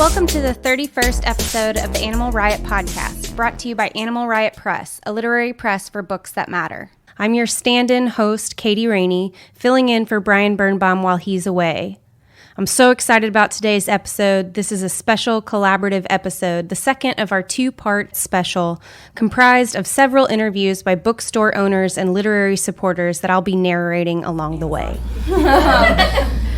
Welcome to the 31st episode of the Animal Riot podcast, brought to you by Animal Riot Press, a literary press for books that matter. I'm your stand-in host, Katie Rainey, filling in for Brian Birnbaum while he's away. I'm so excited about today's episode. This is a special collaborative episode, the second of our two-part special, comprised of several interviews by bookstore owners and literary supporters that I'll be narrating along the way.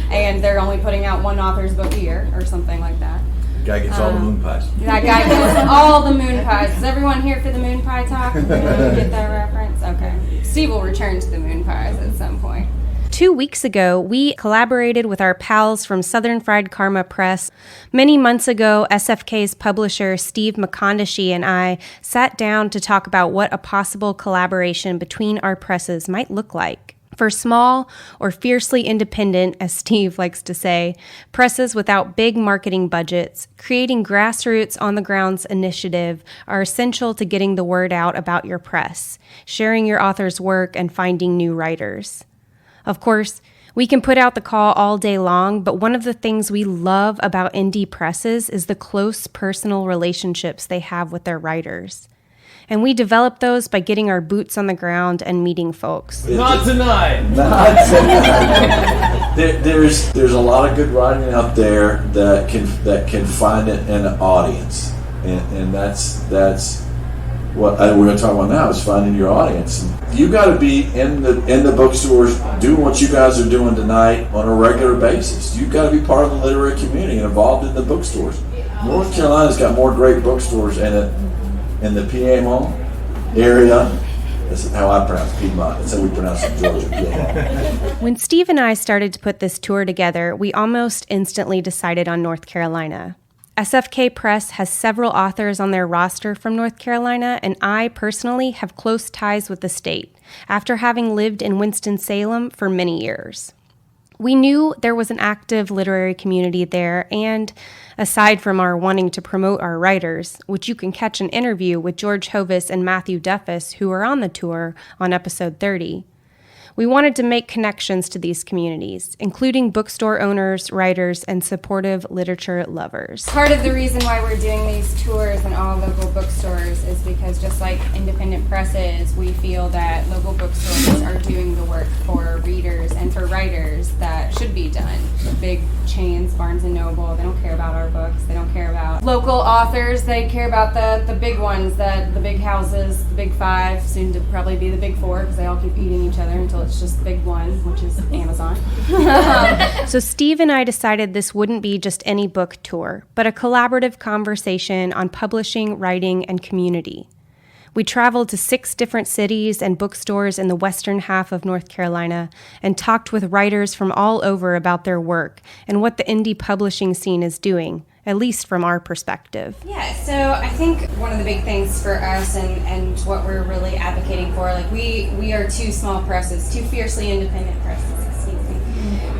And they're only putting out one author's book a year, or something like that. Guy gets all the moon pies. That guy gets all the moon pies. Is everyone here for the moon pie talk? Get that reference? Okay. Steve will return to the moon pies at some point. 2 weeks ago, we collaborated with our pals from Southern Fried Karma Press. Many months ago, SFK's publisher, Steve McConaughey, and I sat down to talk about what a possible collaboration between our presses might look like. For small or fiercely independent, as Steve likes to say, presses without big marketing budgets, creating grassroots on-the-grounds initiative are essential to getting the word out about your press, sharing your author's work, and finding new writers. Of course, we can put out the call all day long, but one of the things we love about indie presses is the close personal relationships they have with their writers. And we develop those by getting our boots on the ground and meeting folks. Not tonight. There's a lot of good writing out there that can find an audience, and that's what we're going to talk about now, is finding your audience. You got to be in the bookstores doing what you guys are doing tonight on a regular basis. You got to be part of the literary community and involved in the bookstores. North Carolina's got more great bookstores in the Piedmont area. That's how I pronounce Piedmont. That's how we pronounce it in Georgia, Piedmont. When Steve and I started to put this tour together, we almost instantly decided on North Carolina. SFK Press has several authors on their roster from North Carolina, and I personally have close ties with the state, after having lived in Winston-Salem for many years. We knew there was an active literary community there, and aside from our wanting to promote our writers, which you can catch an interview with George Hovis and Matthew Duffus, who are on the tour, on episode 30, we wanted to make connections to these communities, including bookstore owners, writers, and supportive literature lovers. Part of the reason why we're doing these tours in all local bookstores is because, just like independent presses, we feel that local bookstores are doing the work for readers and for writers that should be done. The big chains, Barnes & Noble, they don't care about our books. They don't care about local authors. They care about the big ones, the big houses, the big five, soon to probably be the big four, because they all keep eating each other until it's just the big one, which is Amazon. So Steve and I decided this wouldn't be just any book tour, but a collaborative conversation on publishing, writing, and community. We traveled to 6 different cities and bookstores in the western half of North Carolina and talked with writers from all over about their work and what the indie publishing scene is doing, at least from our perspective. Yeah, so I think one of the big things for us and what we're really advocating for, like we are 2 small presses, 2 fiercely independent presses, excuse me,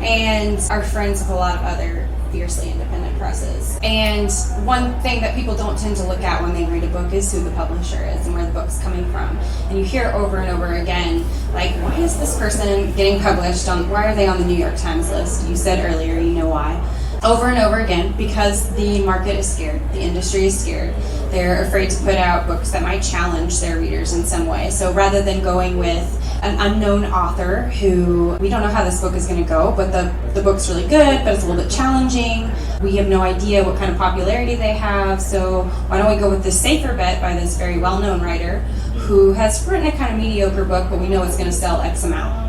and are friends with a lot of other fiercely independent presses. And one thing that people don't tend to look at when they read a book is who the publisher is and where the book's coming from. And you hear over and over again, like, why is this person getting published why are they on the New York Times list? You said earlier, you know why. Over and over again, because the market is scared, the industry is scared. They're afraid to put out books that might challenge their readers in some way. So rather than going with an unknown author who we don't know how this book is going to go, but the book's really good, but it's a little bit challenging. We have no idea what kind of popularity they have, so why don't we go with this safer bet by this very well-known writer who has written a kind of mediocre book, but we know it's going to sell X amount.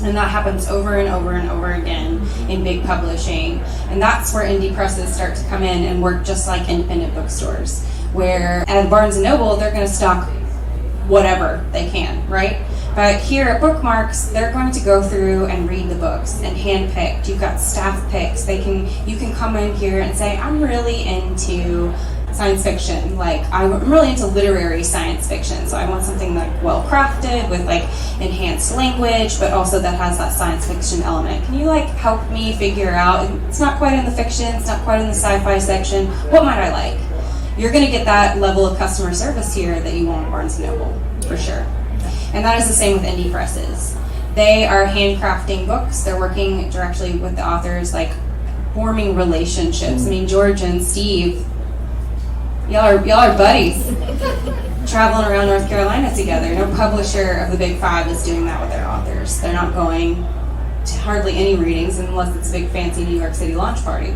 And that happens over and over and over again in big publishing. And that's where indie presses start to come in and work just like independent bookstores, where at Barnes & Noble, they're going to stock whatever they can, right? But here at Bookmarks, they're going to go through and read the books and handpicked. You've got staff picks. You can come in here and say, I'm really into science fiction. Like, I'm really into literary science fiction, so I want something like well crafted with like enhanced language, but also that has that science fiction element. Can you like help me figure out, it's not quite in the fiction, it's not quite in the sci-fi section, what might I like? You're going to get that level of customer service here that you want at Barnes & Noble, for sure. And that is the same with indie presses. They are handcrafting books. They're working directly with the authors, like forming relationships. I mean, George and Steve, y'all are buddies, traveling around North Carolina together. No publisher of the Big Five is doing that with their authors. They're not going to hardly any readings unless it's a big fancy New York City launch party.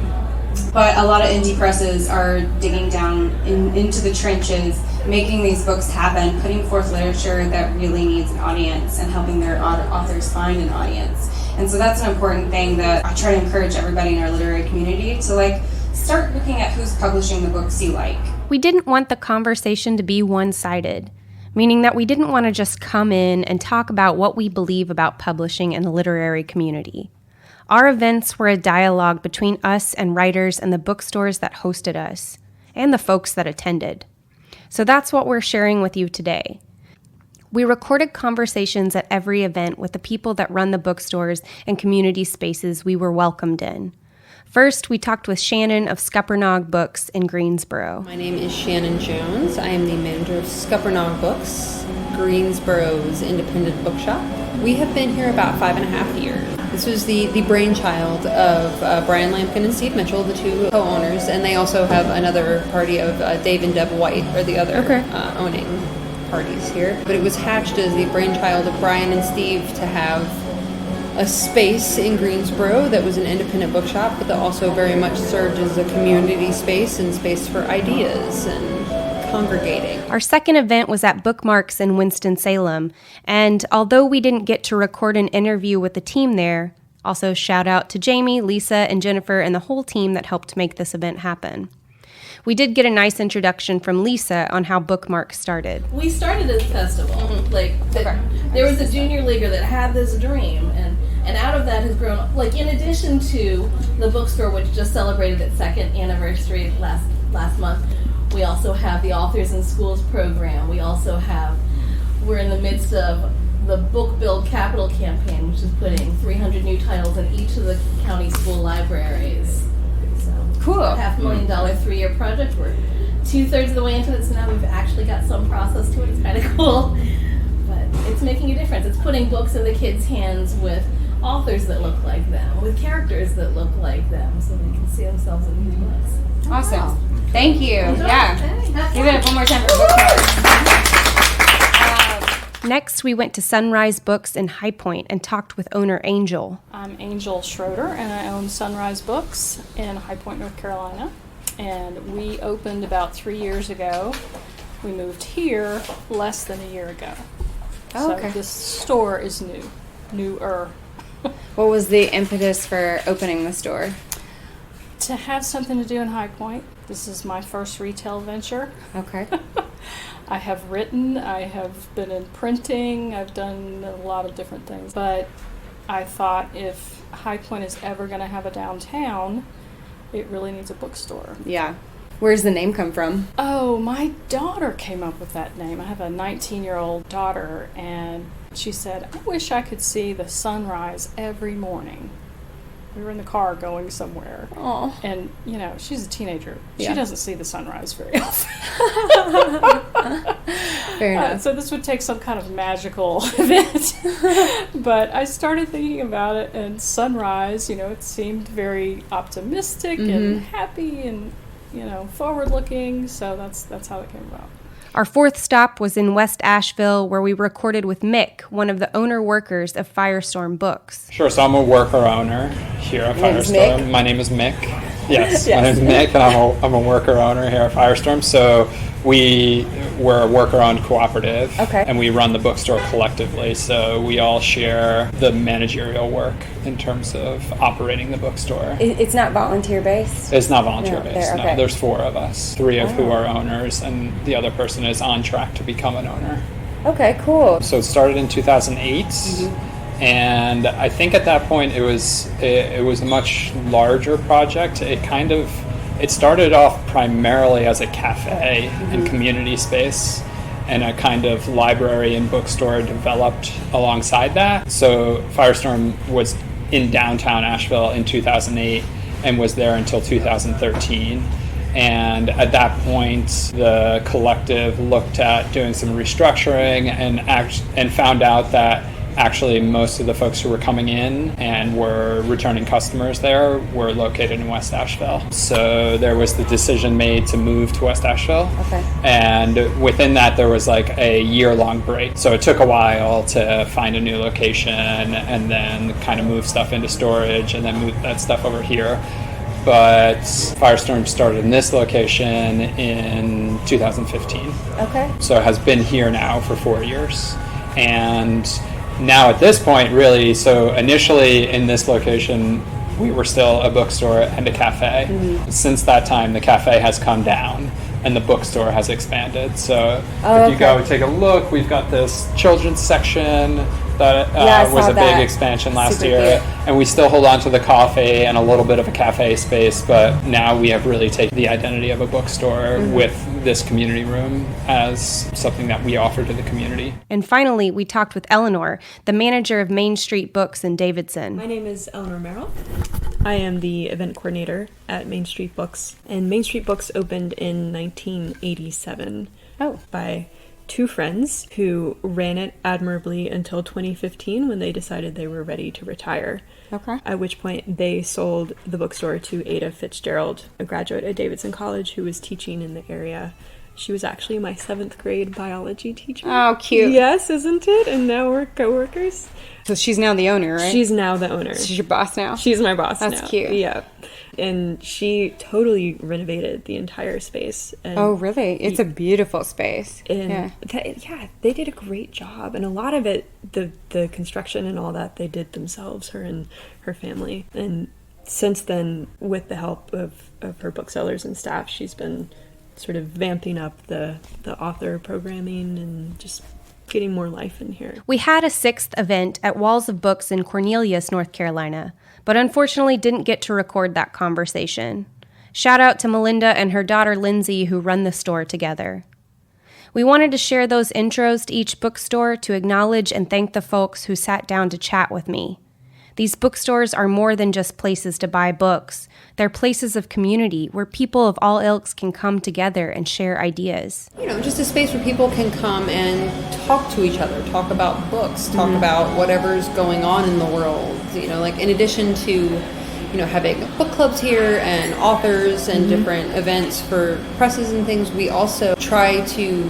But a lot of indie presses are digging down into the trenches, making these books happen, putting forth literature that really needs an audience and helping their authors find an audience. And so that's an important thing that I try to encourage everybody in our literary community to start looking at who's publishing the books you like. We didn't want the conversation to be one-sided, meaning that we didn't want to just come in and talk about what we believe about publishing in the literary community. Our events were a dialogue between us and writers and the bookstores that hosted us, and the folks that attended. So that's what we're sharing with you today. We recorded conversations at every event with the people that run the bookstores and community spaces we were welcomed in. First, we talked with Shannon of Scuppernong Books in Greensboro. My name is Shannon Jones. I am the manager of Scuppernong Books, Greensboro's independent bookshop. We have been here about 5.5 years. This was the brainchild of Brian Lampkin and Steve Mitchell, the two co-owners, and they also have another party of Dave and Deb White are the other owning parties here. But it was hatched as the brainchild of Brian and Steve to have a space in Greensboro that was an independent bookshop, but that also very much served as a community space and space for ideas and congregating. Our second event was at Bookmarks in Winston-Salem, and although we didn't get to record an interview with the team there, also shout out to Jamie, Lisa, and Jennifer and the whole team that helped make this event happen. We did get a nice introduction from Lisa on how Bookmarks started. We started as a festival. There was a junior leaguer that had this dream, and out of that has grown, in addition to the bookstore, which just celebrated its second anniversary last month, we also have the Authors in Schools program. We're in the midst of the Book Build Capital campaign, which is putting 300 new titles in each of the county school libraries. Cool. $500,000 3-year project. We're 2/3 of the way into it, so now we've actually got some process to it. It's kind of cool. But it's making a difference. It's putting books in the kids' hands with authors that look like them, with characters that look like them, so they can see themselves in these books. Awesome. Thank you. Yeah. Give it up one more time for Bookmarks. Next, we went to Sunrise Books in High Point and talked with owner Angel. I'm Angel Schroeder, and I own Sunrise Books in High Point, North Carolina. And we opened about 3 years ago. We moved here less than a year ago. Oh, okay. So this store is newer. What was the impetus for opening the store? To have something to do in High Point. This is my first retail venture. Okay. I have written, I have been in printing, I've done a lot of different things. But I thought if High Point is ever going to have a downtown, it really needs a bookstore. Yeah. Where's the name come from? Oh, my daughter came up with that name. I have a 19-year-old daughter, and she said, I wish I could see the sunrise every morning. We were in the car going somewhere. Oh. And, she's a teenager. Yeah. She doesn't see the sunrise very often. Fair enough. So this would take some kind of magical event. But I started thinking about it, and sunrise, it seemed very optimistic and happy and, forward-looking. So that's how it came about. Our fourth stop was in West Asheville, where we recorded with Mick, one of the owner-workers of Firestorm Books. Sure, so I'm a worker-owner here at Firestorm. My name is Mick. Yes, my name is Mick, and I'm a worker-owner here at Firestorm. So we're a worker-owned cooperative, and we run the bookstore collectively. So we all share the managerial work in terms of operating the bookstore. It's not volunteer-based? It's not volunteer-based, no. no. There's 4 of us, 3 of who are owners, and the other person is on track to become an owner. Okay, cool. So it started in 2008, and I think at that point it was a much larger project. It started off primarily as a cafe and community space, and a kind of library and bookstore developed alongside that. So Firestorm was in downtown Asheville in 2008 and was there until 2013. And at that point, the collective looked at doing some restructuring and found out that actually most of the folks who were coming in and were returning customers there were located in West Asheville. So there was the decision made to move to West Asheville. Okay. And within that, there was like a year-long break. So it took a while to find a new location and then kind of move stuff into storage and then move that stuff over here. But Firestorm started in this location in 2015. Okay. So it has been here now for 4 years. And now at this point, really, so initially in this location, we were still a bookstore and a cafe. Mm-hmm. Since that time, the cafe has come down and the bookstore has expanded. So if you go take a look, we've got this children's section that was a big expansion last year. Cute. And we still hold on to the coffee and a little bit of a cafe space, but now we have really taken the identity of a bookstore with this community room as something that we offer to the community. And finally, we talked with Eleanor, the manager of Main Street Books in Davidson. My name is Eleanor Merrill. I am the event coordinator at Main Street Books. And Main Street Books opened in 1987 by two friends who ran it admirably until 2015 when they decided they were ready to retire. Okay. At which point they sold the bookstore to Ada Fitzgerald, a graduate at Davidson College who was teaching in the area. She was actually my 7th grade biology teacher. Oh, cute. Yes, isn't it? And now we're co-workers. So she's now the owner, right? She's now the owner. She's your boss now? She's my boss now. That's cute. Yeah. And she totally renovated the entire space. And oh, really? It's a beautiful space. And they did a great job. And a lot of it, the construction and all that, they did themselves, her and her family. And since then, with the help of her booksellers and staff, she's been sort of vamping up the author programming and just getting more life in here. We had a 6th event at Walls of Books in Cornelius, North Carolina, but unfortunately didn't get to record that conversation. Shout out to Melinda and her daughter Lindsay who run the store together. We wanted to share those intros to each bookstore to acknowledge and thank the folks who sat down to chat with me. These bookstores are more than just places to buy books. They're places of community where people of all ilks can come together and share ideas. You know, just a space where people can come and talk to each other, talk about books, talk about whatever's going on in the world. You know, like in addition to, you know, having book clubs here and authors and different events for presses and things, we also try to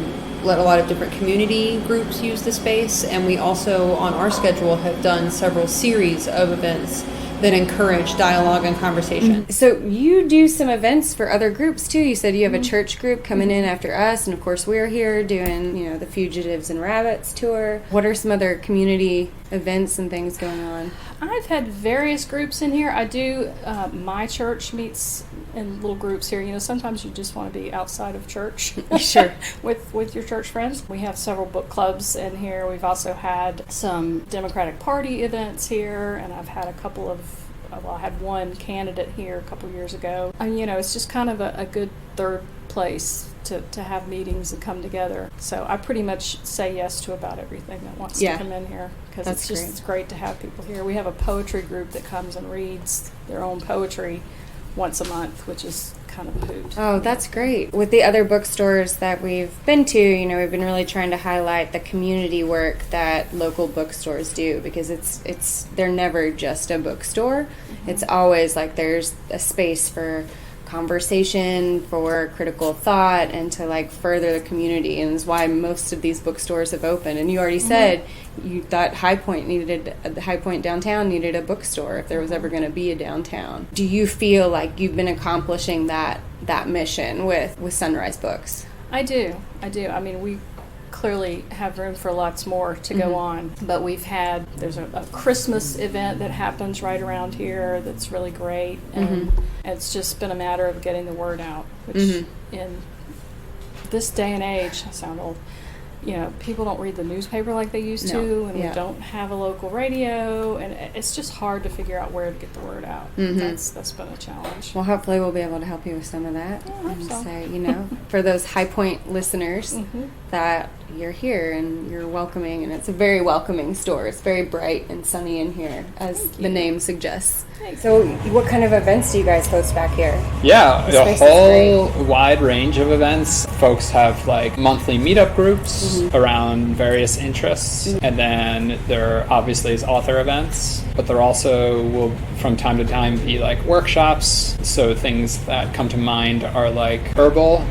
let a lot of different community groups use the space, and we also on our schedule have done several series of events that encourage dialogue and conversation. So you do some events for other groups too. You said you have a church group coming in after us, and of course we're here doing, you know, the Fugitives and Rabbits tour. What are some other community events and things going on? I've had various groups in here. I do, my church meets in little groups here. You know, sometimes you just want to be outside of church. Sure. with your church friends. We have several book clubs in here. We've also had some Democratic Party events here, and I've had a couple of, I had one candidate here a couple years ago. And, you know, it's just kind of a good third place to have meetings and come together. So I pretty much say yes to about everything that wants to come in here, because it's great to have people here. We have a poetry group that comes and reads their own poetry once a month, which is kind of a hoot. Oh, that's great. With the other bookstores that we've been to, you know, we've been really trying to highlight the community work that local bookstores do, because they're never just a bookstore. It's always like there's a space for conversation, for critical thought, and to like further the community, and is why most of these bookstores have opened. And you already said you thought High Point downtown needed a bookstore if there was ever going to be a downtown. Do you feel like you've been accomplishing that mission with Sunrise Books? I do. I mean, we clearly have room for lots more to go on, but there's a Christmas event that happens right around here that's really great, and it's just been a matter of getting the word out, which in this day and age, I sound old, you know, people don't read the newspaper like they used to, and we don't have a local radio, and it's just hard to figure out where to get the word out. That's been a challenge. Well, hopefully we'll be able to help you with some of that. I hope so. Say, you know, for those High Point listeners that, you're here and you're welcoming, and it's a very welcoming store. It's very bright and sunny in here, as the name suggests. So what kind of events do you guys host back here? Yeah, The a space is whole wide range of events. Folks have like monthly meetup groups around various interests, and then there obviously is author events, but there also will from time to time be like workshops. So things that come to mind are like herbal.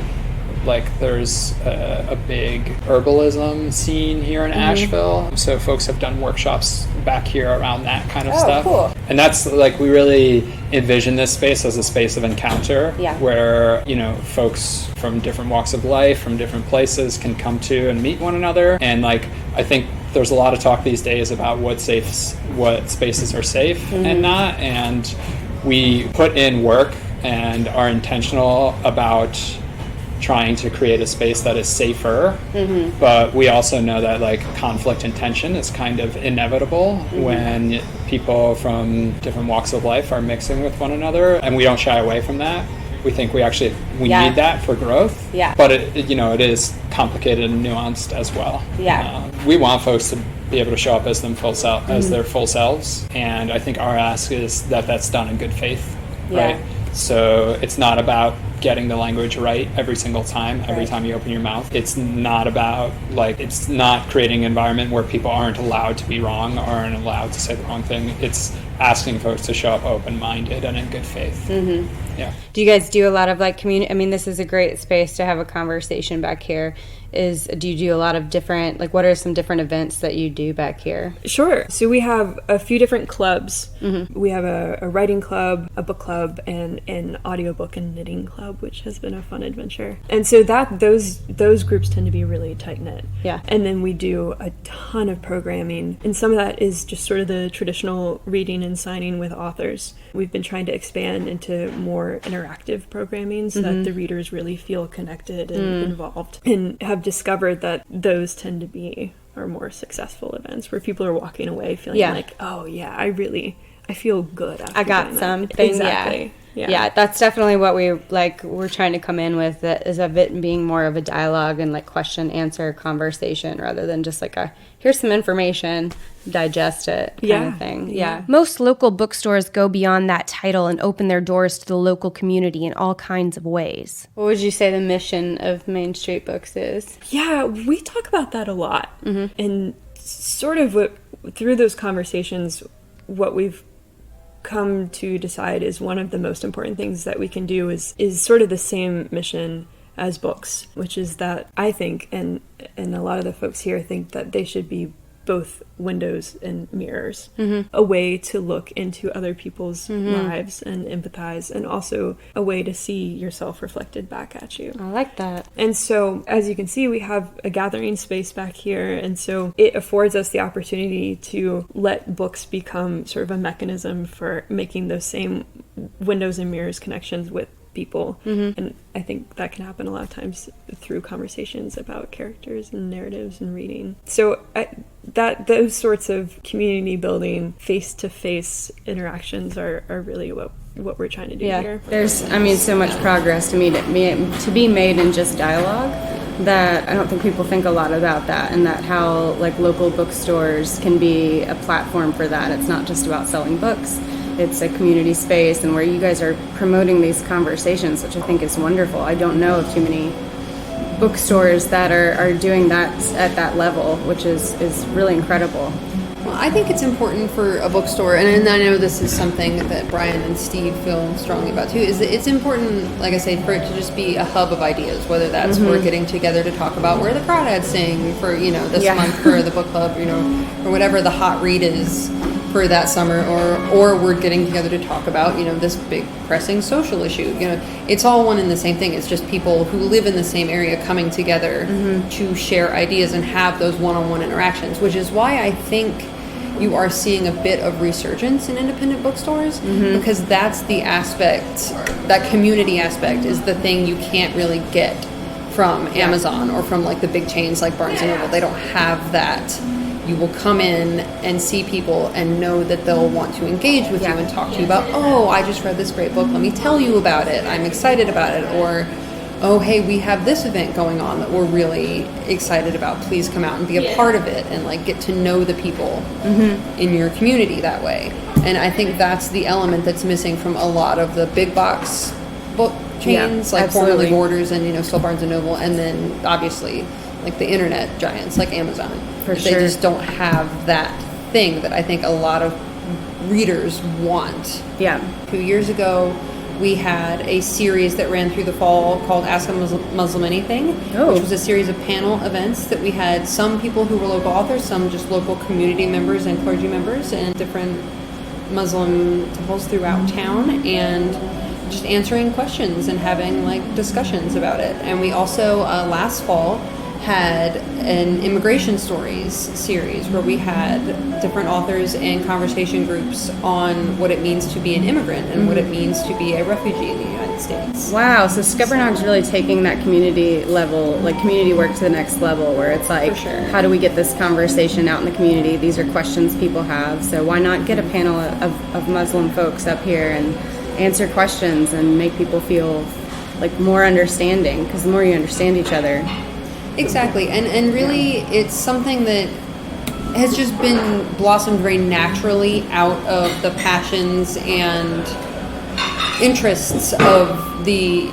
Like there's a big herbalism scene here in Asheville, so folks have done workshops back here around that kind of stuff. Cool. And that's like, we really envision this space as a space of encounter, where, you know, folks from different walks of life, from different places can come to and meet one another. And like, I think there's a lot of talk these days about what spaces are safe and not, and we put in work and are intentional about trying to create a space that is safer, but we also know that like conflict and tension is kind of inevitable when people from different walks of life are mixing with one another, and we don't shy away from that. We think we need that for growth, but it is complicated and nuanced as well. We want folks to be able to show up as their full selves, and I think our ask is that that's done in good faith, right? So it's not about getting the language right every single time, every time you open your mouth. It's not about it's not creating an environment where people aren't allowed to be wrong or aren't allowed to say the wrong thing. It's asking folks to show up open-minded and in good faith. Yeah. Do you guys do a lot of community? I mean, this is a great space to have a conversation back here. Do you do a lot of different, what are some different events that you do back here? Sure. So we have a few different clubs. We have a writing club, a book club, and an audiobook and knitting club, which has been a fun adventure. And so those groups tend to be really tight-knit. Yeah. And then we do a ton of programming, and some of that is just sort of the traditional reading and signing with authors. We've been trying to expand into more interactive programming so that the readers really feel connected and involved, and have discovered that those tend to be our more successful events where people are walking away feeling oh yeah, I feel good after I got doing something. that. Exactly. Yeah, that's definitely what we're trying to come in with, that is of it being more of a dialogue and question answer conversation rather than just here's some information, digest it kind of thing. Yeah. Most local bookstores go beyond that title and open their doors to the local community in all kinds of ways. What would you say the mission of Main Street Books is? Yeah, we talk about that a lot. And sort of through those conversations, what we've come to decide is one of the most important things that we can do is sort of the same mission as books, which is that I think, and a lot of the folks here think, that they should be both windows and mirrors, a way to look into other people's lives and empathize, and also a way to see yourself reflected back at you. I like that. And so, as you can see, we have a gathering space back here, and so it affords us the opportunity to let books become sort of a mechanism for making those same windows and mirrors connections with people. And I think that can happen a lot of times through conversations about characters and narratives and reading. So those sorts of community building, face-to-face interactions are really what we're trying to do here. There's so much progress to be made in just dialogue that I don't think people think a lot about that, and that how local bookstores can be a platform for that. It's not just about selling books. It's a community space, and where you guys are promoting these conversations, which I think is wonderful. I don't know of too many bookstores that are doing that at that level, which is really incredible. Well, I think it's important for a bookstore, and I know this is something that Brian and Steve feel strongly about too, is that it's important, like I say, for it to just be a hub of ideas, whether that's we're getting together to talk about where the crawdads sing for, this month for the book club, or whatever the hot read is for that summer, or we're getting together to talk about, this big pressing social issue. It's all one and the same thing. It's just people who live in the same area coming together to share ideas and have those one-on-one interactions, which is why I think you are seeing a bit of resurgence in independent bookstores, because that's the aspect, that community aspect is the thing you can't really get from Amazon or from the big chains like Barnes & Noble. They don't have that. You will come in and see people and know that they'll want to engage with you and talk to you about, I just read this great book, let me tell you about it, I'm excited about it, or oh, hey, we have this event going on that we're really excited about. Please come out and be a part of it and like get to know the people in your community that way. And I think that's the element that's missing from a lot of the big box book chains, like formerly Borders and, still Barnes & Noble, and then obviously like the internet giants like Amazon. For They just don't have that thing that I think a lot of readers want. Yeah. 2 years ago, we had a series that ran through the fall called Ask a Muslim Anything, which was a series of panel events that we had some people who were local authors, some just local community members and clergy members, and different Muslim temples throughout town, and just answering questions and having like discussions about it. And we also last fall had an immigration stories series where we had different authors and conversation groups on what it means to be an immigrant and what it means to be a refugee in the United States. Wow, so Scuppernong's really taking that community level, like community work to the next level, where it's like, how do we get this conversation out in the community? These are questions people have, so why not get a panel of Muslim folks up here and answer questions and make people feel like more understanding, because the more you understand each other. Exactly, and really it's something that has just been blossomed very naturally out of the passions and interests of the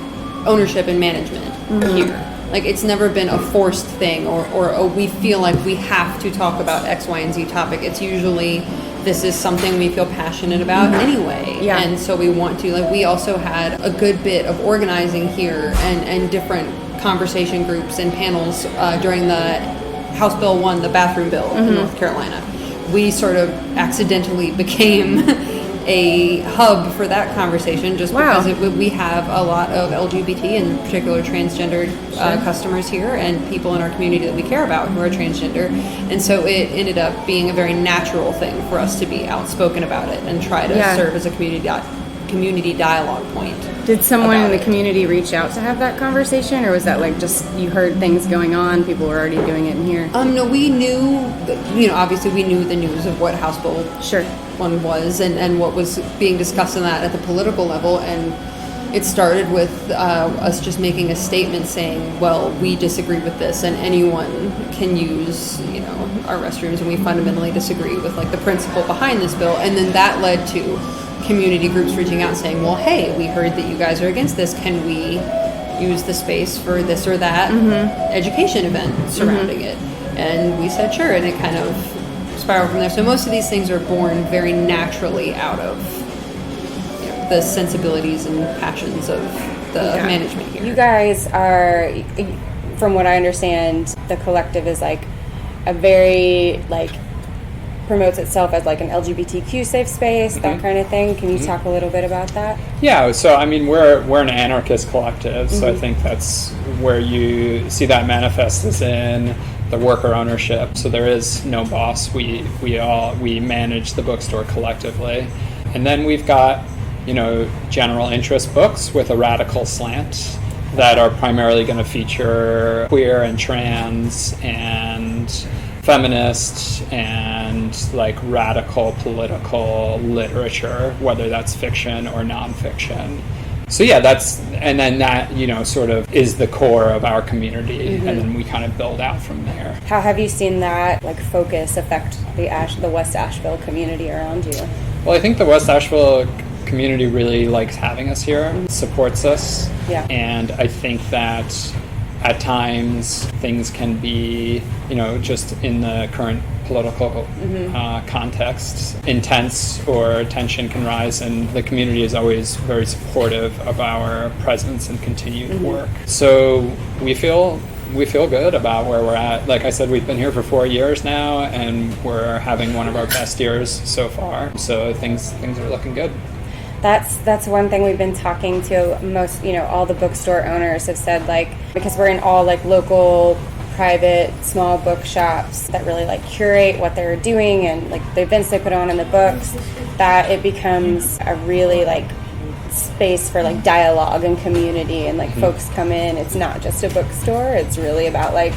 ownership and management here. Like, it's never been a forced thing or we feel like we have to talk about X, Y, and Z topic. It's usually, this is something we feel passionate about anyway. Yeah. And so we want to, like, we also had a good bit of organizing here and different conversation groups and panels during the House Bill 1, the bathroom bill in North Carolina. We sort of accidentally became a hub for that conversation just because we have a lot of LGBT, in particular transgendered customers here and people in our community that we care about who are transgender. And so it ended up being a very natural thing for us to be outspoken about it and try to serve as a community dialogue point. Did someone in the community reach out to have that conversation, or was that like just you heard things going on, people were already doing it in here? No, we knew, obviously we knew the news of what House Bill 1 was and what was being discussed in that at the political level, and it started with us just making a statement saying, well, we disagree with this and anyone can use, our restrooms, and we fundamentally disagree with like the principle behind this bill. And then that led to community groups reaching out and saying, well, hey, we heard that you guys are against this. Can we use the space for this or that education event surrounding it? And we said, sure. And it kind of spiraled from there. So most of these things are born very naturally out of the sensibilities and passions of the management here. You guys are, from what I understand, the collective is like a very promotes itself as like an LGBTQ safe space, that kind of thing. Can you talk a little bit about that? Yeah, so I mean, we're an anarchist collective, so I think that's where you see that manifest is in the worker ownership. So there is no boss. We manage the bookstore collectively, and then we've got general interest books with a radical slant that are primarily going to feature queer and trans and feminist and like radical political literature, whether that's fiction or nonfiction. So yeah, that sort of is the core of our community, and then we kind of build out from there. How have you seen that focus affect the West Asheville community around you? Well, I think the West Asheville community really likes having us here, supports us, and I think that at times things can be, just in the current political context, intense or tension can rise, and the community is always very supportive of our presence and continued work. So we feel good about where we're at. Like I said, we've been here for 4 years now, and we're having one of our best years so far. So things are looking good. That's one thing we've been talking to most, all the bookstore owners have said, because we're in all local, private, small bookshops that really curate what they're doing and the events they put on in the books, that it becomes a really space for dialogue and community, and folks come in. It's not just a bookstore. It's really about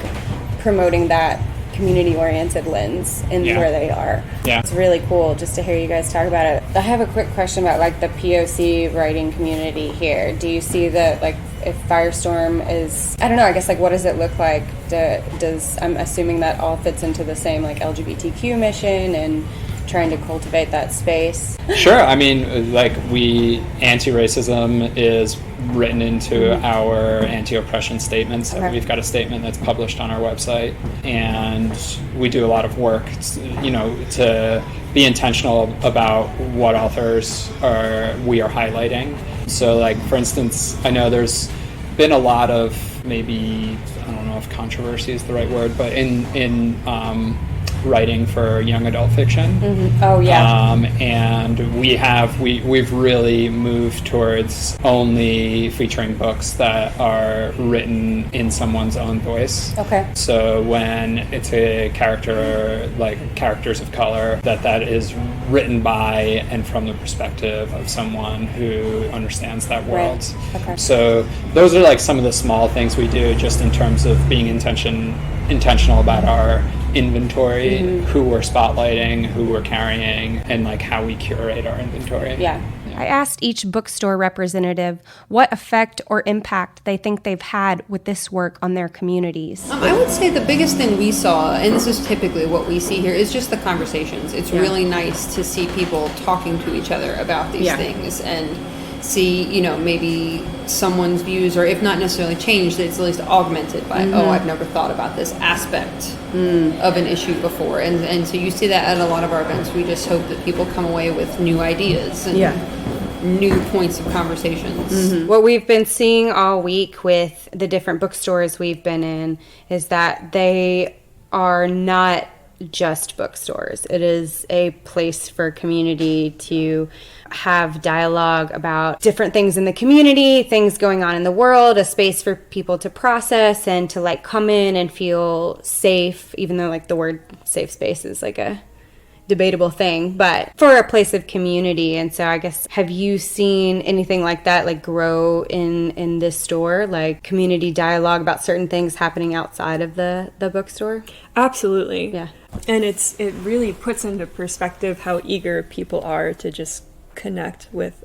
promoting that community-oriented lens in where they are. Yeah. It's really cool just to hear you guys talk about it. I have a quick question about like the POC writing community here. Do you see that, like, if Firestorm is, I don't know, I guess, like, what does it look like? I'm assuming that all fits into the same, like, LGBTQ mission and trying to cultivate that space. Sure. I mean, like, anti-racism is written into our anti-oppression statements. Okay. We've got a statement that's published on our website, and we do a lot of work, to be intentional about what authors we are highlighting. So, like, for instance, I know there's been a lot of, maybe, I don't know if controversy is the right word, but in writing for young adult fiction. Mm-hmm. Oh, yeah. And we've really moved towards only featuring books that are written in someone's own voice. Okay. So when it's a character, like characters of color, that is written by and from the perspective of someone who understands that world. Right. Okay. So those are like some of the small things we do, just in terms of being intentional about our inventory, who we're spotlighting, who we're carrying, and like how we curate our inventory. Yeah. I asked each bookstore representative what effect or impact they think they've had with this work on their communities. I would say the biggest thing we saw, and this is typically what we see here, is just the conversations. It's really nice to see people talking to each other about these things and see, maybe someone's views, or if not necessarily changed, it's at least augmented by, I've never thought about this aspect of an issue before. And so you see that at a lot of our events. We just hope that people come away with new ideas and new points of conversations. What we've been seeing all week with the different bookstores we've been in is that they are not just bookstores. It is a place for community to have dialogue about different things in the community, things going on in the world, a space for people to process and to like come in and feel safe, even though like the word safe space is like a debatable thing, but for a place of community. And so I guess, have you seen anything like that like grow in this store, like community dialogue about certain things happening outside of the bookstore? Absolutely. Yeah. And it really puts into perspective how eager people are to just connect with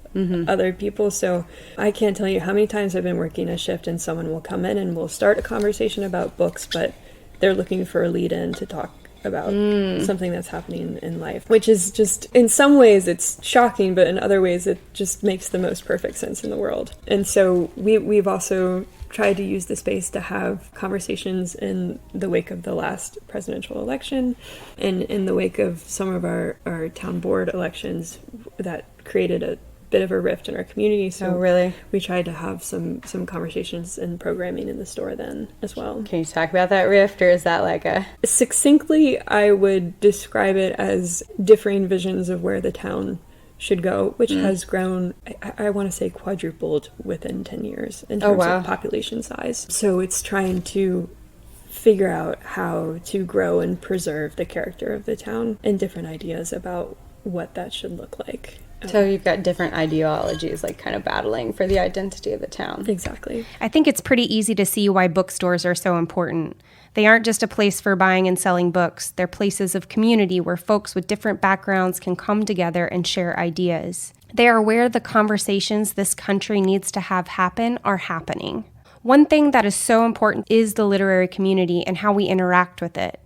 other people. So I can't tell you how many times I've been working a shift and someone will come in and we'll start a conversation about books, but they're looking for a lead-in to talk about something that's happening in life, which is just, in some ways it's shocking, but in other ways it just makes the most perfect sense in the world. And so we've also tried to use the space to have conversations in the wake of the last presidential election and in the wake of some of our town board elections that created a bit of a rift in our community. So really? We tried to have some conversations and programming in the store then as well. Can you talk about that rift, or is that like a... Succinctly, I would describe it as differing visions of where the town should go, which has grown, I want to say quadrupled within 10 years in terms of population size. So it's trying to figure out how to grow and preserve the character of the town and different ideas about what that should look like. So you've got different ideologies like kind of battling for the identity of the town. Exactly. I think it's pretty easy to see why bookstores are so important. They aren't just a place for buying and selling books. They're places of community where folks with different backgrounds can come together and share ideas. They are where the conversations this country needs to have happen are happening. One thing that is so important is the literary community and how we interact with it.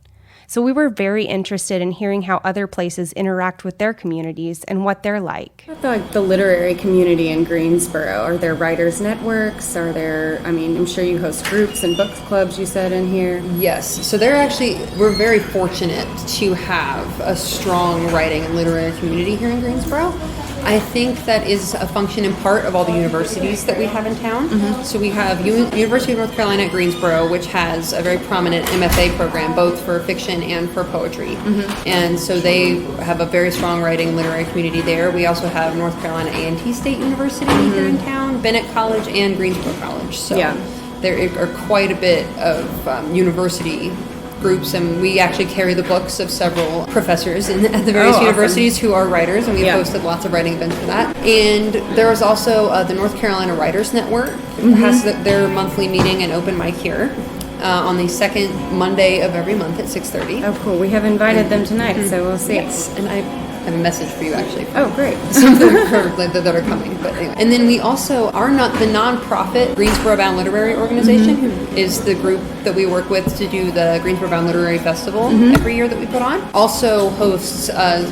So we were very interested in hearing how other places interact with their communities and what they're like. Like the literary community in Greensboro, are there writers' networks? Are there, I'm sure you host groups and book clubs, you said in here. Yes. So we're very fortunate to have a strong writing and literary community here in Greensboro. I think that is a function in part of all the universities that we have in town. So we have University of North Carolina at Greensboro, which has a very prominent MFA program, both for fiction and for poetry. And so they have a very strong writing and literary community there. We also have North Carolina A&T State University here in town, Bennett College, and Greensboro College. So there are quite a bit of university groups, and we actually carry the books of several professors at the various universities who are writers, and we've hosted lots of writing events for that. And there is also the North Carolina Writers Network has their monthly meeting and open mic here. on the second Monday of every month at 6:30. Oh, cool. We have invited them tonight, so we'll see. Yes, and I have a message for you actually. Oh, great. Something that are coming. But anyway. And then we also are not the nonprofit Greensboro Bound Literary Organization, who is the group that we work with to do the Greensboro Bound Literary Festival every year that we put on. Also hosts a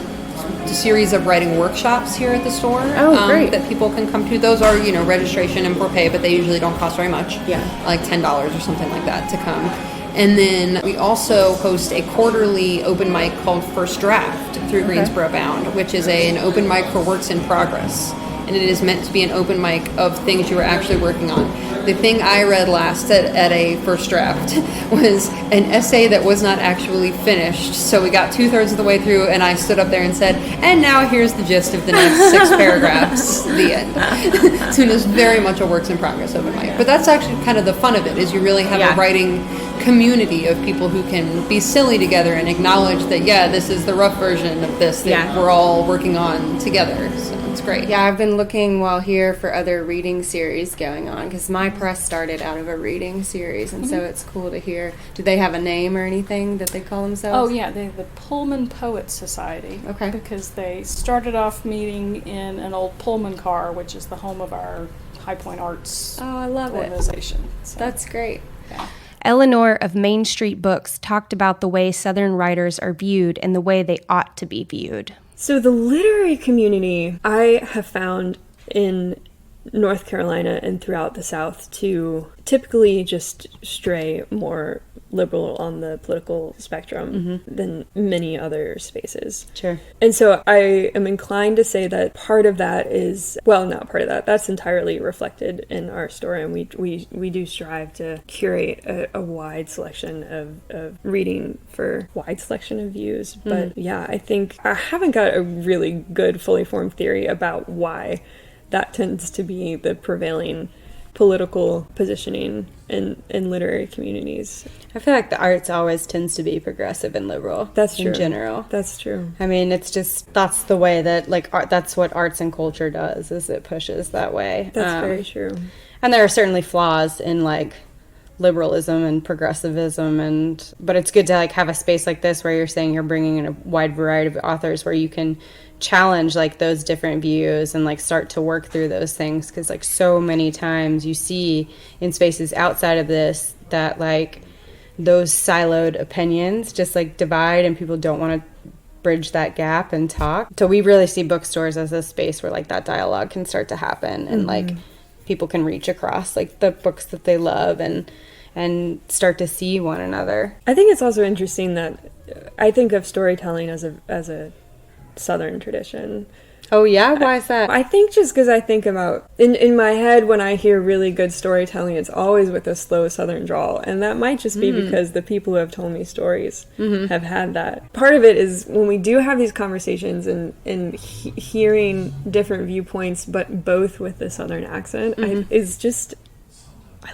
series of writing workshops here at the store. Oh, great. That people can come to. Those are, registration and for pay, but they usually don't cost very much. Yeah. Like $10 or something like that to come. And then we also host a quarterly open mic called First Draft through Greensboro Bound, which is an open mic for works in progress. And it is meant to be an open mic of things you are actually working on. The thing I read last at a first draft was an essay that was not actually finished. So we got 2/3 of the way through, and I stood up there and said, and now here's the gist of the next 6 paragraphs, the end. So it is very much a works in progress open mic. But that's actually kind of the fun of it, is you really have a writing community of people who can be silly together and acknowledge that, this is the rough version of this that we're all working on together. So it's great. Yeah, I've been looking while here for other reading series going on, because my press started out of a reading series, and so it's cool to hear. Do they have a name or anything that they call themselves? Oh, yeah, they're the Pullman Poet Society. Okay. Because they started off meeting in an old Pullman car, which is the home of our High Point Arts I love organization. So, That's great. yeah. Eleanor of Main Street Books talked about the way Southern writers are viewed and the way they ought to be viewed. So the literary community I have found in North Carolina and throughout the South to typically just stray more liberal on the political spectrum than many other spaces. Sure. And so I am inclined to say that part of that is, well, not part of that, that's entirely reflected in our store, and we do strive to curate a wide selection of reading for wide selection of views. But yeah, I think I haven't got a really good fully formed theory about why that tends to be the prevailing political positioning in literary communities. I feel like the arts always tends to be progressive and liberal. That's true. In general. That's true. I mean, it's just, that's the way that, like, art, that's what arts and culture does, is it pushes that way. That's very true. And there are certainly flaws in, like, liberalism and progressivism, but it's good to, like, have a space like this where you're saying you're bringing in a wide variety of authors where you can challenge, like, those different views and, like, start to work through those things, because, like, so many times you see in spaces outside of this that, like, those siloed opinions just, like, divide, and people don't want to bridge that gap and talk. So we really see bookstores as a space where, like, that dialogue can start to happen, and like people can reach across, like, the books that they love and start to see one another. I think it's also interesting that I think of storytelling as a Southern tradition. Oh yeah? Why is that? I think just because I think about, in my head, when I hear really good storytelling, it's always with a slow Southern drawl. And that might just be because the people who have told me stories have had that. Part of it is when we do have these conversations and hearing different viewpoints, but both with the Southern accent, I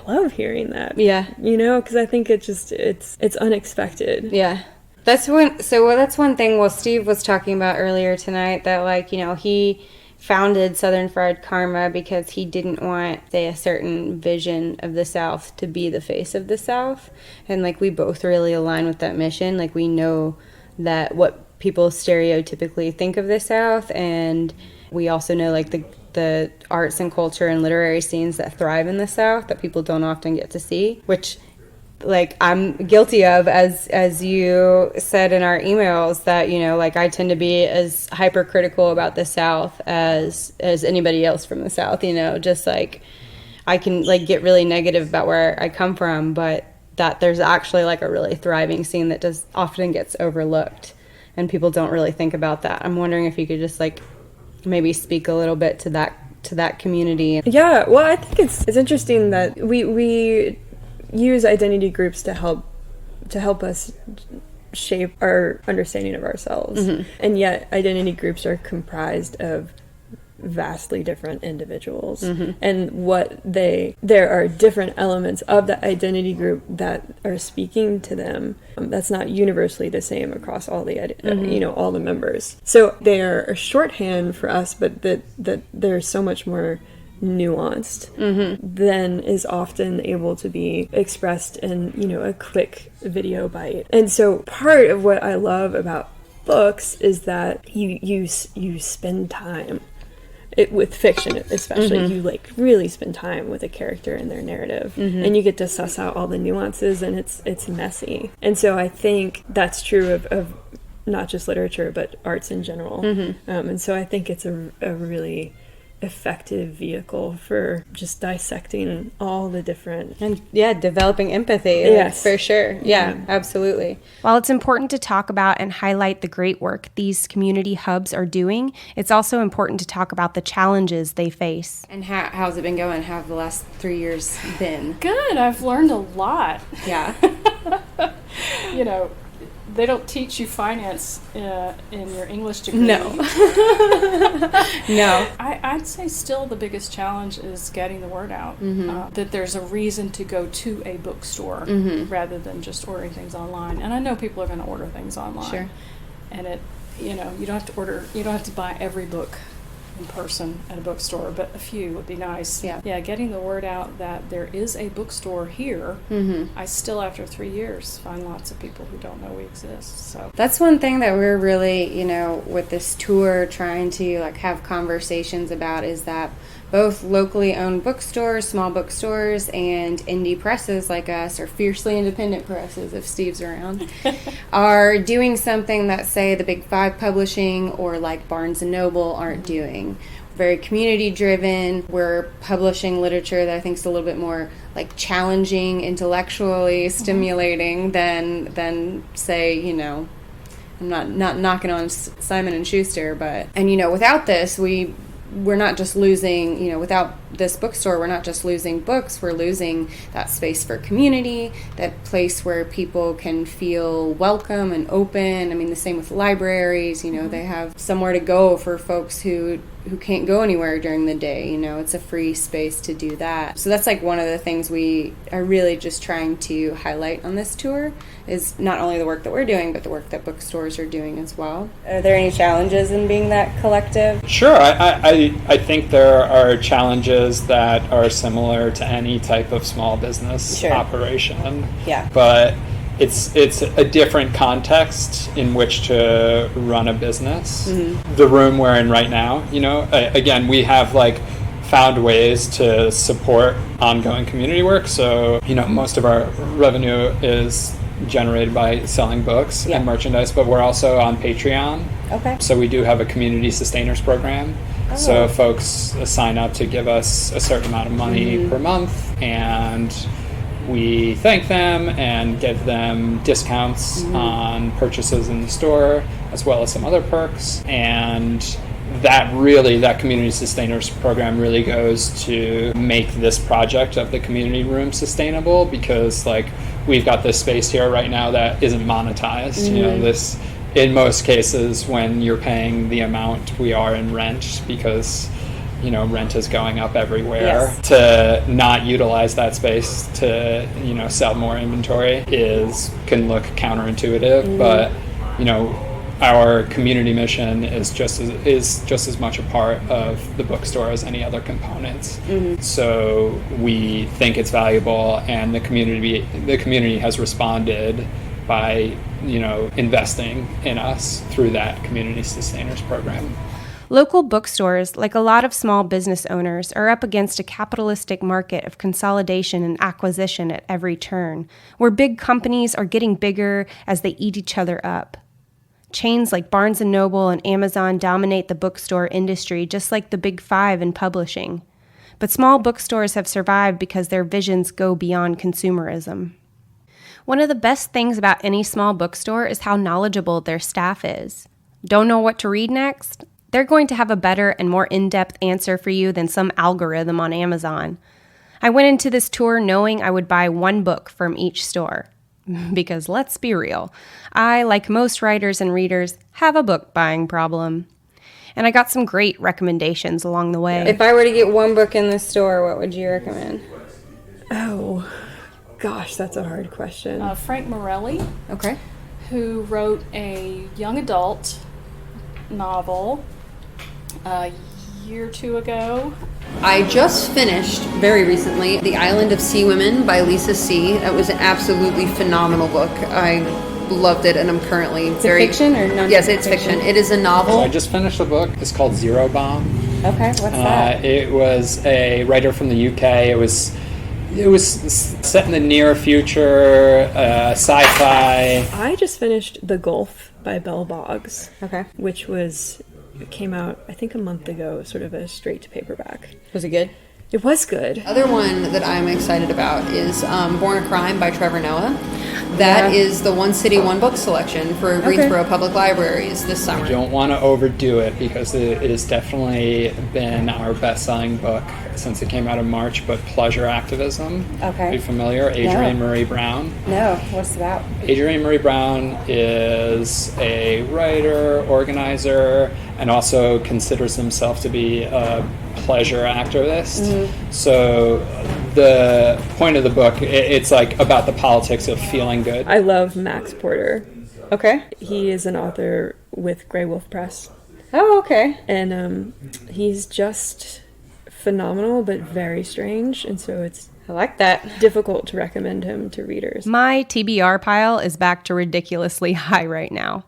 love hearing that. Yeah. You know, because I think it's unexpected. Yeah. That's one thing, well, Steve was talking about earlier tonight, that, like, you know, he founded Southern Fried Karma because he didn't want, say, a certain vision of the South to be the face of the South. And, like, we both really align with that mission. Like, we know that what people stereotypically think of the South, and we also know, like, the arts and culture and literary scenes that thrive in the South that people don't often get to see, which, like, I'm guilty of, as you said in our emails, that, you know, like, I tend to be as hypercritical about the South as anybody else from the South, you know, just, like, I can, like, get really negative about where I come from, but that there's actually, like, a really thriving scene that often gets overlooked, and people don't really think about that. I'm wondering if you could just, like, maybe speak a little bit to that community. Yeah, well, I think it's interesting that we use identity groups to help us shape our understanding of ourselves. And yet identity groups are comprised of vastly different individuals. And there are different elements of the identity group that are speaking to them. That's not universally the same across all the all the members. So they are a shorthand for us, but that there's so much more nuanced than is often able to be expressed in, a quick video bite. And so part of what I love about books is that you spend time with fiction, especially. You really spend time with a character and their narrative, and you get to suss out all the nuances, and it's messy. And so I think that's true of not just literature but arts in general. And so I think it's a really effective vehicle for just dissecting all the different and developing empathy. Yes, for sure. Absolutely. While it's important to talk about and highlight the great work these community hubs are doing, it's also important to talk about the challenges they face. And how's it been going? How have the last 3 years been? Good. I've learned a lot. Yeah. They don't teach you finance in your English degree. No. No. I'd say still the biggest challenge is getting the word out. That there's a reason to go to a bookstore rather than just ordering things online. And I know people are going to order things online. Sure. And you don't have to buy every book in person at a bookstore, but a few would be nice. Yeah, getting the word out that there is a bookstore here. I still, after 3 years, find lots of people who don't know we exist. So that's one thing that we're really, with this tour trying to have conversations about, is that both locally owned bookstores, small bookstores, and indie presses like us, or fiercely independent presses if Steve's around, are doing something that, say, the Big Five publishing or like Barnes & Noble aren't doing. Very community driven. We're publishing literature that I think is a little bit more challenging, intellectually stimulating than say, I'm not knocking on Simon and Schuster, but without this we're not just losing, without this bookstore, we're not just losing books, we're losing that space for community, that place where people can feel welcome and open. I mean, the same with libraries, they have somewhere to go for folks who can't go anywhere during the day. It's a free space to do that. So that's one of the things we are really just trying to highlight on this tour, is not only the work that we're doing, but the work that bookstores are doing as well. Are there any challenges in being that collective? Sure. I think there are challenges that are similar to any type of small business operation. Yeah. But it's a different context in which to run a business. The room we're in right now, again, we have found ways to support ongoing community work. So, most of our revenue is generated by selling books and merchandise, but we're also on Patreon. Okay. So we do have a community sustainers program. So folks sign up to give us a certain amount of money per month, and we thank them and give them discounts on purchases in the store, as well as some other perks. And that community sustainers program really goes to make this project of the community room sustainable, because we've got this space here right now that isn't monetized. This, in most cases, when you're paying the amount we are in rent, because rent is going up everywhere, to not utilize that space to sell more inventory can look counterintuitive. But our community mission is just as much a part of the bookstore as any other components. So we think it's valuable, and the community has responded by investing in us through that community sustainers program. Local bookstores, like a lot of small business owners, are up against a capitalistic market of consolidation and acquisition at every turn, where big companies are getting bigger as they eat each other up. Chains like Barnes & Noble and Amazon dominate the bookstore industry, just like the Big Five in publishing. But small bookstores have survived because their visions go beyond consumerism. One of the best things about any small bookstore is how knowledgeable their staff is. Don't know what to read next? They're going to have a better and more in-depth answer for you than some algorithm on Amazon. I went into this tour knowing I would buy one book from each store. Because let's be real, I, like most writers and readers, have a book buying problem. And I got some great recommendations along the way. If I were to get one book in the store, what would you recommend? Oh, gosh, that's a hard question. Frank Morelli, Okay. who wrote a young adult novel year or two ago. I just finished very recently The Island of Sea Women by Lisa C. That was an absolutely phenomenal book. I loved it, and I'm currently very... fiction or non-fiction? Yes, it's fiction. It is a novel. So I just finished a book. It's called Zero Bomb. Okay, what's that? It was a writer from the UK. It was set in the near future, sci-fi. I just finished The Gulf by Belle Boggs. Okay. Which came out, I think, a month ago, sort of a straight to paperback. Was it good? It was good. The other one that I'm excited about is Born a Crime by Trevor Noah. That is the One City, One Book selection for Greensboro Public Libraries this summer. I don't want to overdo it because it has definitely been our best-selling book since it came out in March, but Pleasure Activism. Okay. Are you familiar? Adrienne Marie Brown. No, what's it about? Adrienne Marie Brown is a writer, organizer, and also considers himself to be a pleasure activist. So the point of the book, it's like about the politics of feeling good. I love Max Porter. Okay. He is an author with Grey Wolf Press. Oh, okay. And he's just phenomenal, but very strange. And so it's I like that. difficult to recommend him to readers. My TBR pile is back to ridiculously high right now.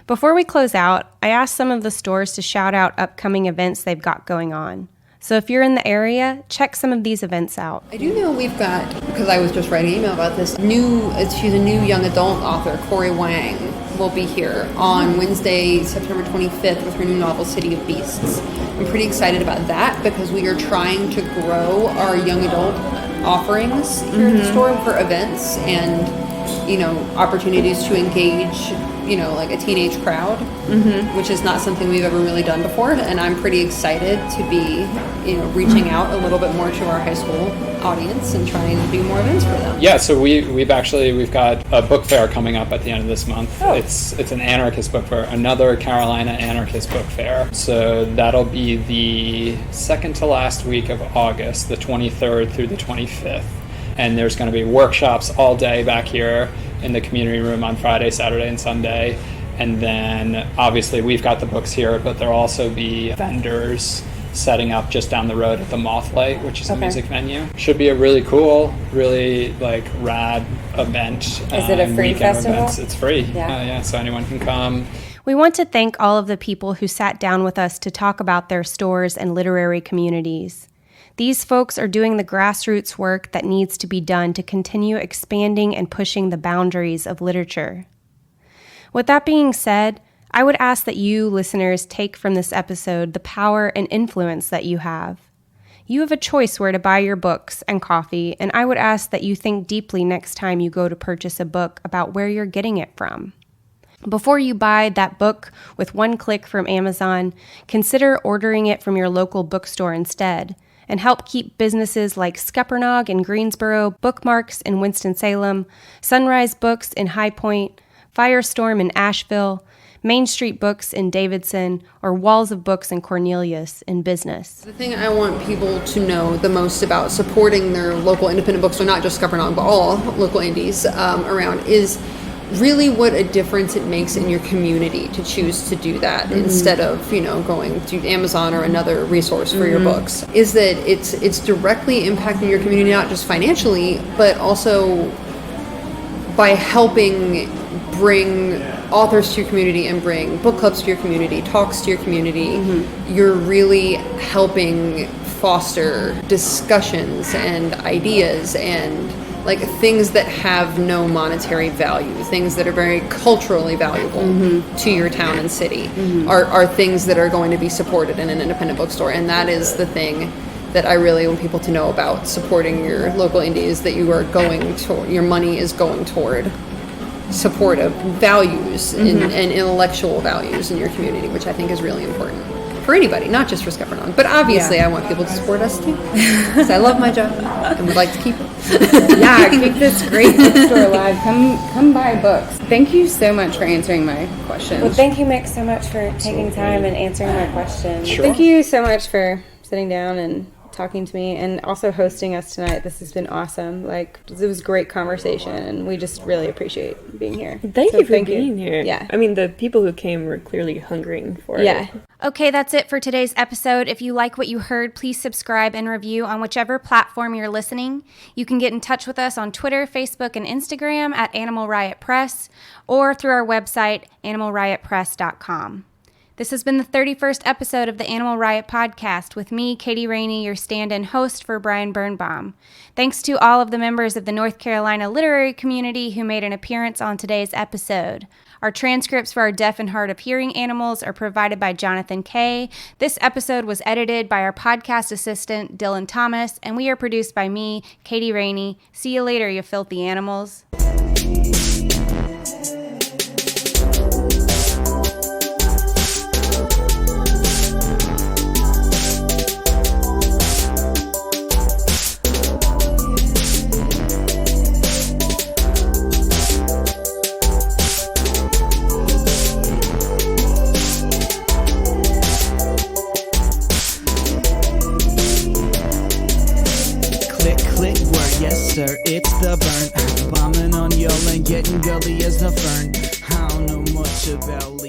Before we close out, I asked some of the stores to shout out upcoming events they've got going on. So if you're in the area, check some of these events out. I do know we've got, because I was just writing an email about this, she's a new young adult author, Corey Wang, will be here on Wednesday, September 25th with her new novel, City of Beasts. I'm pretty excited about that because we are trying to grow our young adult offerings here at the store for events and, opportunities to engage, like a teenage crowd, which is not something we've ever really done before. And I'm pretty excited to be, reaching out a little bit more to our high school audience and trying to do more events for them. Yeah, so we've got a book fair coming up at the end of this month. Oh. It's an anarchist book fair, another Carolina anarchist book fair. So that'll be the second to last week of August, the 23rd through the 25th. And there's going to be workshops all day back here in the community room on Friday, Saturday, and Sunday. And then obviously we've got the books here, but there'll also be vendors setting up just down the road at the Moth Light, which is a music venue. Should be a really cool, really rad event. Is it a free festival? Events. It's free. Yeah. So anyone can come. We want to thank all of the people who sat down with us to talk about their stores and literary communities. These folks are doing the grassroots work that needs to be done to continue expanding and pushing the boundaries of literature. With that being said, I would ask that you, listeners, take from this episode the power and influence that you have. You have a choice where to buy your books and coffee, and I would ask that you think deeply next time you go to purchase a book about where you're getting it from. Before you buy that book with one click from Amazon, consider ordering it from your local bookstore instead, and help keep businesses like Scuppernong in Greensboro, Bookmarks in Winston-Salem, Sunrise Books in High Point, Firestorm in Asheville, Main Street Books in Davidson, or Walls of Books in Cornelius in business. The thing I want people to know the most about supporting their local independent bookstore, not just Scuppernong, but all local indies around, is really what a difference it makes in your community to choose to do that instead of going to Amazon or another resource for your books. Is that it's directly impacting your community, not just financially, but also by helping bring authors to your community and bring book clubs to your community, talks to your community. You're really helping foster discussions and ideas and things that have no monetary value, things that are very culturally valuable to your town and city are things that are going to be supported in an independent bookstore. And that is the thing that I really want people to know about supporting your local indies, that you are your money is going toward supportive values and intellectual values in your community, which I think is really important for anybody, not just for Scuppernong. But obviously I want people to support us too, because I love my job and would like to keep it. Keep this great bookstore alive. Come buy books. Thank you so much for answering my questions. Well, thank you, Mick, so much for taking time and answering my questions. Sure. Thank you so much for sitting down and talking to me and also hosting us tonight. This has been awesome. Like, it was a great conversation, and we just really appreciate being here. Thank you for being here. Yeah. I mean, the people who came were clearly hungering for it. Yeah. Okay, that's it for today's episode. If you like what you heard, please subscribe and review on whichever platform you're listening. You can get in touch with us on Twitter, Facebook, and Instagram at Animal Riot Press or through our website, animalriotpress.com. This has been the 31st episode of the Animal Riot Podcast with me, Katie Rainey, your stand-in host for Brian Birnbaum. Thanks to all of the members of the North Carolina literary community who made an appearance on today's episode. Our transcripts for our deaf and hard of hearing animals are provided by Jonathan Kay. This episode was edited by our podcast assistant, Dylan Thomas, and we are produced by me, Katie Rainey. See you later, you filthy animals. Yes, sir, it's the burn. Bombing on y'all and getting gully as the fern. I don't know much about